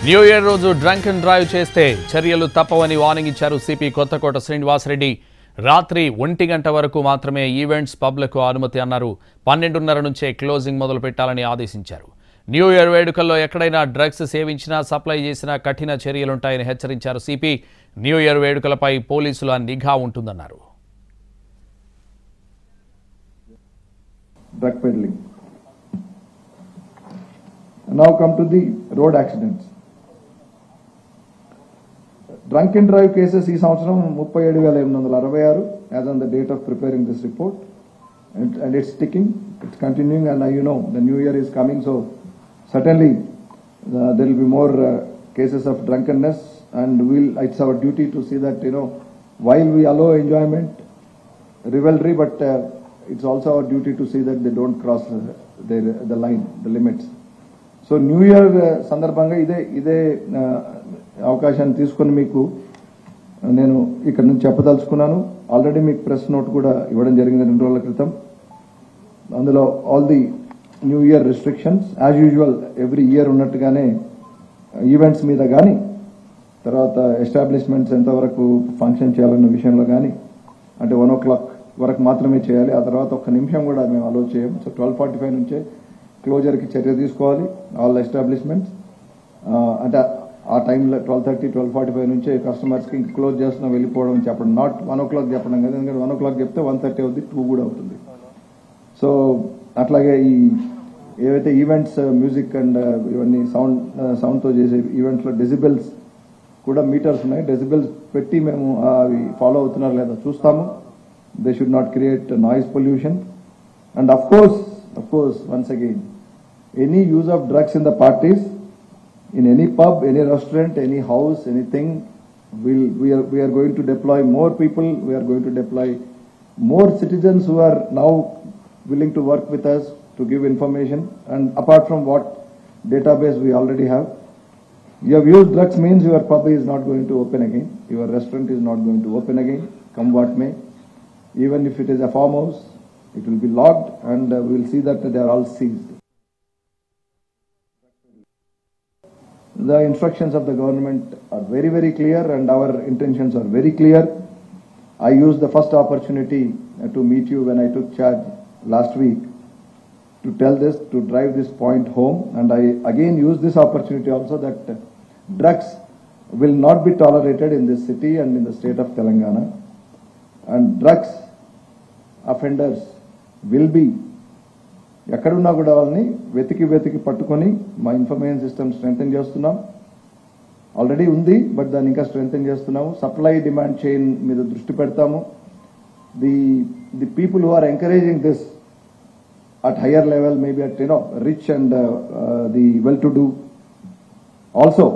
New year రోజు drunk and drive చేస్తే చర్యలు తప్పవని వార్నింగ్ ఇచ్చారు సిపి కొత్తకోట శ్రీనివాసరెడ్డి. రాత్రి 1 గంట వరకు మాత్రమే ఈవెంట్స్ పబ్లకు అనుమతి అన్నారు. 12:30 నుంచే క్లోజింగ్ మొదలు పెట్టాలని ఆదేశించారు. న్యూ ఇయర్ వేడుకల్లో ఎక్కడైనా డ్రగ్స్ సేవించినా సప్లై చేసినా కఠిన చర్యలుంటాయని హెచ్చరించారు సిపి. న్యూ ఇయర్ వేడుకలపై పోలీసుల నిఘా ఉంటుందన్నారు. Drug peddling. Now come to the road accidents. Drunk and drive cases ఈ సంవత్సరం 37,866 as on the date of preparing this report, and it's ticking, it's continuing, and you know the new year is coming, so certainly there will be more cases of drunkenness, and it's our duty to see that, you know, while we allow enjoyment, revelry, but it's also our duty to see that they don't cross the line, the limits. So new year సందర్భంగా ఇదే అవకాశాన్ని తీసుకొని మీకు నేను ఇక్కడ నుంచి చెప్పదలుచుకున్నాను. Already మీకు ప్రెస్ నోట్ కూడా ఇవ్వడం జరిగింది 2 రోజుల క్రితం. అందులో all the new year restrictions as usual every year ఉన్నట్టుగానే ఈవెంట్స్ మీద కానీ, తర్వాత ఎస్టాబ్లిష్మెంట్స్ ఎంతవరకు ఫంక్షన్ చేయాలన్న విషయంలో కానీ, అంటే 1 o'clock వరకు మాత్రమే చేయాలి. ఆ తర్వాత 1 నిమిషం కూడా మేము అలో చేయం. సో 12:45 నుంచే క్లోజర్కి చర్య తీసుకోవాలి ఆల్ ఎస్టాబ్లిష్మెంట్స్. అంటే ఆ టైంలో 12:30, 12:45 నుంచే కస్టమర్స్కి క్లోజ్ చేస్తున్నాం వెళ్ళిపోవడం చెప్పడం, నాట్ 1 o'clock చెప్పడం కదా. ఎందుకంటే 1 o'clock చెప్తే 1:30 అవుతుంది, 2 కూడా అవుతుంది. సో అట్లాగే ఈ ఏవైతే ఈవెంట్స్ మ్యూజిక్ అండ్ ఇవన్నీ సౌండ్తో చేసే ఈవెంట్స్లో డెసిబెల్స్ కూడా మీటర్స్ ఉన్నాయి. డెసిబెల్స్ పెట్టి మేము అవి ఫాలో అవుతున్నారు లేదా చూస్తాము. They should not create noise pollution, and of course once again, any use of drugs in the parties, in any pub, any restaurant, any house, anything, we are going to deploy more people. We are going to deploy more citizens who are now willing to work with us to give information, and apart from what database we already have. You have used drugs means your pub is not going to open again, your restaurant is not going to open again, come what may. Even if it is a farmhouse, it will be locked, and we will see that they are all seized. The instructions of the government are very, very clear, and our intentions are very clear. I used the first opportunity to meet you when I took charge last week to tell this, to drive this point home, and I again use this opportunity also that drugs will not be tolerated in this city and in the state of Telangana, and drugs offenders will be ఎక్కడున్నా కూడా వాళ్ళని వెతికి పట్టుకొని మా information system strengthen చేస్తున్నాం. Already ఉంది, but దాన్ని ఇంకా స్ట్రెంగ్తెన్ చేస్తున్నాము. సప్లై డిమాండ్ చైన్ మీద దృష్టి పెడతాము. The people who are encouraging this at higher level, maybe at, you know, rich and the well-to-do also